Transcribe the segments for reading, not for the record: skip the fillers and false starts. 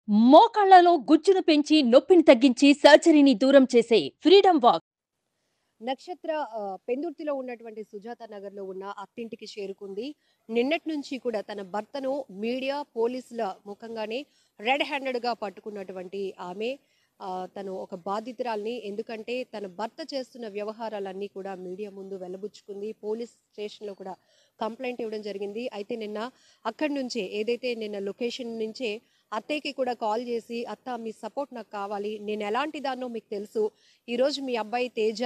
మోకాళ్లలో గుజ్జును పెంచి నొప్పిని తగ్గించి సర్జరీని దూరం చేసే ఫ్రీడమ్ వాక్. నక్షత్ర పెందుర్తిలో ఉన్నటువంటి సుజాత నగర్లో ఉన్న అత్తింటికి చేరుకుంది. నిన్నటి నుంచి కూడా తన భర్తను మీడియా పోలీసుల ముఖంగానే రెడ్ హ్యాండెడ్గా పట్టుకున్నటువంటి ఆమె తను ఒక బాధితురాల్ని. ఎందుకంటే తన భర్త చేస్తున్న వ్యవహారాలన్నీ కూడా మీడియా ముందు వెల్లబుచ్చుకుంది. పోలీస్ స్టేషన్లో కూడా కంప్లైంట్ ఇవ్వడం జరిగింది. అయితే నిన్న అక్కడి నుంచే ఏదైతే నిన్న లొకేషన్ నుంచే అత్తయ్యకి కూడా కాల్ చేసి, అత్త మీ సపోర్ట్ నాకు కావాలి, నేను ఎలాంటి దాన్నో మీకు తెలుసు, ఈరోజు మీ అబ్బాయి తేజ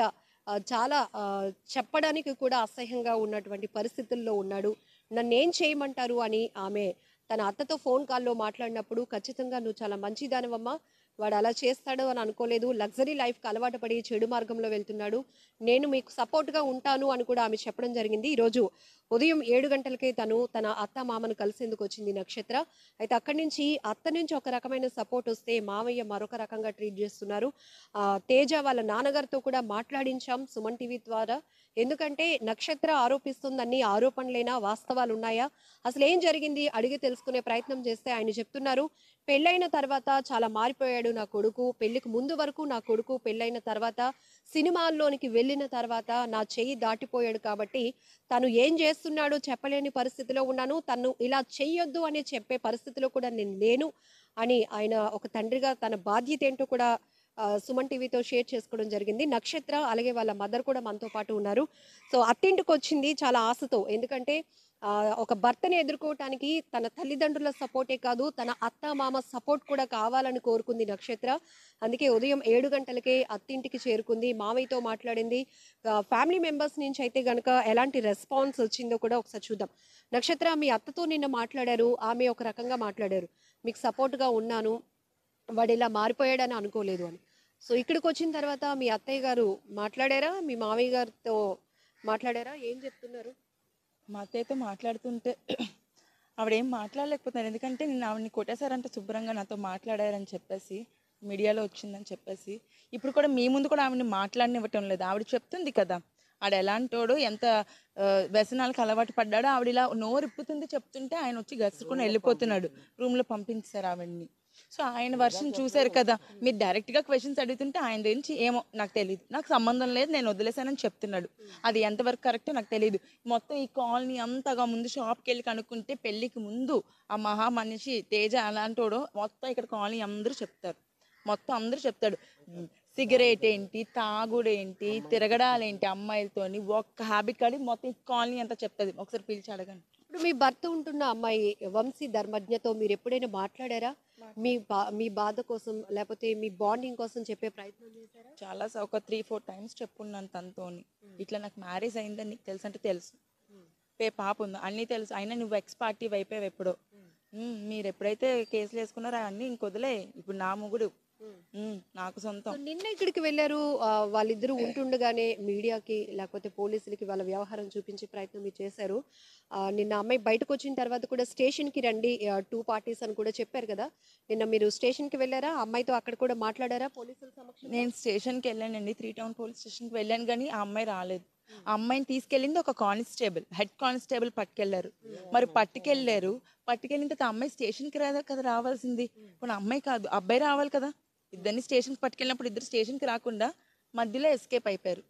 చాలా చెప్పడానికి కూడా అసహ్యంగా ఉన్నటువంటి పరిస్థితుల్లో ఉన్నాడు, నన్నేం చేయమంటారు అని ఆమె తన అత్తతో ఫోన్ కాల్లో మాట్లాడినప్పుడు, ఖచ్చితంగా నువ్వు చాలా మంచిదానివమ్మా, వాడు అలా చేస్తాడు అని అనుకోలేదు, లగ్జరీ లైఫ్కి అలవాటు పడి చెడు మార్గంలో వెళ్తున్నాడు, నేను మీకు సపోర్ట్గా ఉంటాను అని కూడా ఆమె చెప్పడం జరిగింది. ఈరోజు ఉదయం 7 గంటలకే తను తన అత్త మామను కలిసేందుకు వచ్చింది నక్షత్ర. అయితే అక్కడి నుంచి అత్త నుంచి ఒక రకమైన సపోర్ట్ వస్తే మామయ్య మరొక రకంగా ట్రీట్ చేస్తున్నారు. తేజ వాళ్ళ నాన్నగారితో కూడా మాట్లాడించాం సుమన్ టీవీ ద్వారా. ఎందుకంటే నక్షత్ర ఆరోపిస్తుందన్ని ఆరోపణలేనా, వాస్తవాలు ఉన్నాయా, అసలు ఏం జరిగింది అడిగి తెలుసుకునే ప్రయత్నం చేస్తే ఆయన చెప్తున్నారు, పెళ్ళైన తర్వాత చాలా మారిపోయాడు నా కొడుకు, పెళ్లికి ముందు వరకు నా కొడుకు, పెళ్ళైన తర్వాత సినిమాల్లోనికి వెళ్ళిన తర్వాత నా చెయ్యి దాటిపోయాడు, కాబట్టి తను ఏం చేస్తున్నాడో చెప్పలేని పరిస్థితిలో ఉన్నాను, తను ఇలా చెయ్యొద్దు అని చెప్పే పరిస్థితిలో కూడా నేను లేను అని ఆయన ఒక తండ్రిగా తన బాధ్యత ఏంటో కూడా సుమన్ టీవీతో షేర్ చేసుకోవడం జరిగింది. నక్షత్ర అలాగే వాళ్ళ మదర్ కూడా మనతో పాటు ఉన్నారు. సో అత్తింటికి వచ్చింది చాలా ఆశతో. ఎందుకంటే ఒక భర్తని ఎదుర్కోవటానికి తన తల్లిదండ్రుల సపోర్టే కాదు, తన అత్త మామ సపోర్ట్ కూడా కావాలని కోరుకుంది నక్షత్ర. అందుకే ఉదయం 7 గంటలకే అత్తింటికి చేరుకుంది, మామయ్యతో మాట్లాడింది. ఫ్యామిలీ మెంబర్స్ నుంచి అయితే గనక ఎలాంటి రెస్పాన్స్ వచ్చిందో కూడా ఒకసారి చూద్దాం. నక్షత్ర, మీ అత్తతో నిన్న మాట్లాడారు, ఆమె ఒక రకంగా మాట్లాడారు, మీకు సపోర్ట్గా ఉన్నాను, వాడు ఇలా మారిపోయాడని అనుకోలేదు అని. సో ఇక్కడికి వచ్చిన తర్వాత మీ అత్తయ్య గారు మాట్లాడారా, మీ మామయ్య గారితో మాట్లాడారా, ఏం చెప్తున్నారు? మా అత్తయ్యతో మాట్లాడుతుంటే ఆవిడేం మాట్లాడలేకపోతున్నారు. ఎందుకంటే నేను ఆవిడని కొట్టేశారంటే శుభ్రంగా నాతో మాట్లాడారని చెప్పేసి, మీడియాలో వచ్చిందని చెప్పేసి, ఇప్పుడు కూడా మీ ముందు కూడా ఆవిడని మాట్లాడనివ్వటం లేదు. ఆవిడ చెప్తుంది కదా ఆడ ఎలాంటోడు, ఎంత వ్యసనాలకు అలవాటు పడ్డాడో. ఆవిడ ఇలా నోరిప్పుతుంది చెప్తుంటే ఆయన వచ్చి గసుకుని వెళ్ళిపోతున్నాడు, రూమ్లో పంపించారు ఆవిడ్ని. సో ఆయన వర్షన్ చూశారు కదా, మీరు డైరెక్ట్గా క్వశ్చన్స్ అడుగుతుంటే ఆయన గురించి ఏమో నాకు తెలియదు, నాకు సంబంధం లేదు, నేను వదిలేశానని చెప్తున్నాడు. అది ఎంతవరకు కరెక్టో నాకు తెలియదు. మొత్తం ఈ కాలనీ అంతగా ముందు షాప్కి వెళ్ళి కనుక్కుంటే పెళ్ళికి ముందు ఆ మహా మనిషి తేజ అలాంటోడో మొత్తం ఇక్కడ కాలనీ అందరూ చెప్తారు, మొత్తం అందరూ చెప్తాడు. సిగరెట్ ఏంటి, తాగుడేంటి, తిరగడాలేంటి అమ్మాయిలతోని, ఒక్క హ్యాబిట్ కాడి మొత్తం కాలనీ అంతా చెప్తుంది. ఒకసారి పిలిచి అడగండి. ఇప్పుడు మీ భర్త ఉంటున్న అమ్మాయి వంశీ ధర్మజ్ఞతో మీరు ఎప్పుడైనా మాట్లాడారా? మీ బాధ కోసం లేకపోతే మీ బాండింగ్ కోసం చెప్పే ప్రయత్నం చేశారా? చాలా ఒక 3-4 టైమ్స్ చెప్పున్నాను తనతోని, ఇట్లా నాకు మ్యారేజ్ అయిందని నీకు తెలుసు అంటే తెలుసు, పాప ఉంది అన్నీ తెలుసు, అయినా నువ్వు ఎక్స్ పార్టీ అయిపోయావు ఎప్పుడో, మీరు ఎప్పుడైతే కేసులు వేసుకున్నారో అవన్నీ ఇంకొదిలే, ఇప్పుడు నా మొగుడు నాకు సొంతం. నిన్న ఇక్కడికి వెళ్ళారు, వాళ్ళిద్దరూ ఉంటుండగానే మీడియాకి లేకపోతే పోలీసులకి వాళ్ళ వ్యవహారం చూపించే ప్రయత్నం మీరు చేశారు. నిన్న అమ్మాయి బయటకు వచ్చిన తర్వాత కూడా స్టేషన్కి రండి, 2 పార్టీస్ అని కూడా చెప్పారు కదా, నిన్న మీరు స్టేషన్కి వెళ్ళారా? అమ్మాయితో అక్కడ కూడా మాట్లాడారా పోలీసుల సమక్షంలో? నేను స్టేషన్కి వెళ్ళానండి, 3 టౌన్ పోలీస్ స్టేషన్కి వెళ్ళాను, కానీ ఆ అమ్మాయి రాలేదు. ఆ అమ్మాయిని తీసుకెళ్ళింది ఒక కానిస్టేబుల్, హెడ్ కానిస్టేబుల్ పట్టుకెళ్లారు. మరి పట్టుకెళ్ళిన తర్వాత అమ్మాయి స్టేషన్కి కదా రావాల్సింది. ఇప్పుడు అమ్మాయి కాదు అబ్బాయి రావాలి కదా. ఇద్దరిని స్టేషన్కి పట్టుకెళ్ళినప్పుడు ఇద్దరు స్టేషన్కి రాకుండా మధ్యలో ఎస్కేప్ అయిపోయారు.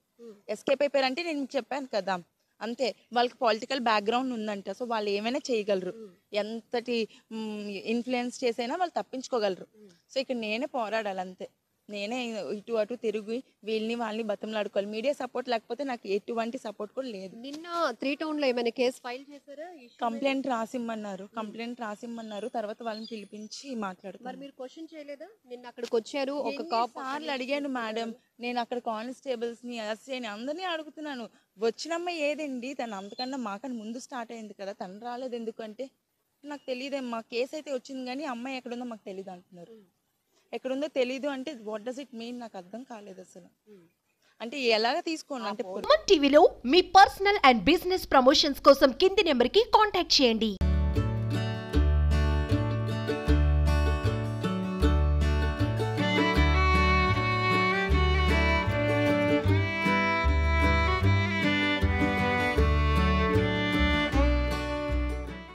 అంటే నేను మీకు చెప్పాను కదా, అంతే, వాళ్ళకి పొలిటికల్ బ్యాక్గ్రౌండ్ ఉందంట. సో వాళ్ళు ఏమైనా చేయగలరు, ఎంతటి ఇన్ఫ్లుయెన్స్ చేసైనా వాళ్ళు తప్పించుకోగలరు. సో ఇక్కడ నేనే పోరాడాలి, అంతే, నేనే ఇటు అటు తిరిగి వీళ్ళని వాళ్ళని బతంలాడుకోవాలి. మీడియా సపోర్ట్ లేకపోతే నాకు ఎటువంటి సపోర్ట్ కూడా లేదు. నిన్న 3 టౌన్లో ఏమైనా కేసు ఫైల్ చేశారా? కంప్లైంట్ రాసిమ్మన్నారు, తర్వాత వాళ్ళని పిలిపించి మాట్లాడుతారు. మరి మీరు క్వశ్చన్ చేయలేదా? నిన్న అక్కడికి వచ్చారు, ఒక సార్లు అడిగాను మేడం, నేను అక్కడ కానిస్టేబుల్స్ని ఎస్ఐని అందరినీ అడుగుతున్నాను, వచ్చినమ్మ ఏదండి, తను అంతకన్నా మాకన్నా ముందు స్టార్ట్ అయింది కదా, తను రాలేదు ఎందుకంటే నాకు తెలియదమ్మా, కేసు అయితే వచ్చింది కానీ అమ్మాయి ఎక్కడుందో మాకు తెలియదు అంటున్నారు. ఎక్కడుందో తెలీదు అంటే వాట్ డస్ ఇట్ మీన్, నాకు అర్థం కాలేదు అసలు. అంటే ఎలాగ తీసుకోండి అంటే టీవీలో మీ పర్సనల్ అండ్ బిజినెస్ ప్రమోషన్స్ కోసం కింది నెంబర్కి కాంటాక్ట్ చేయండి.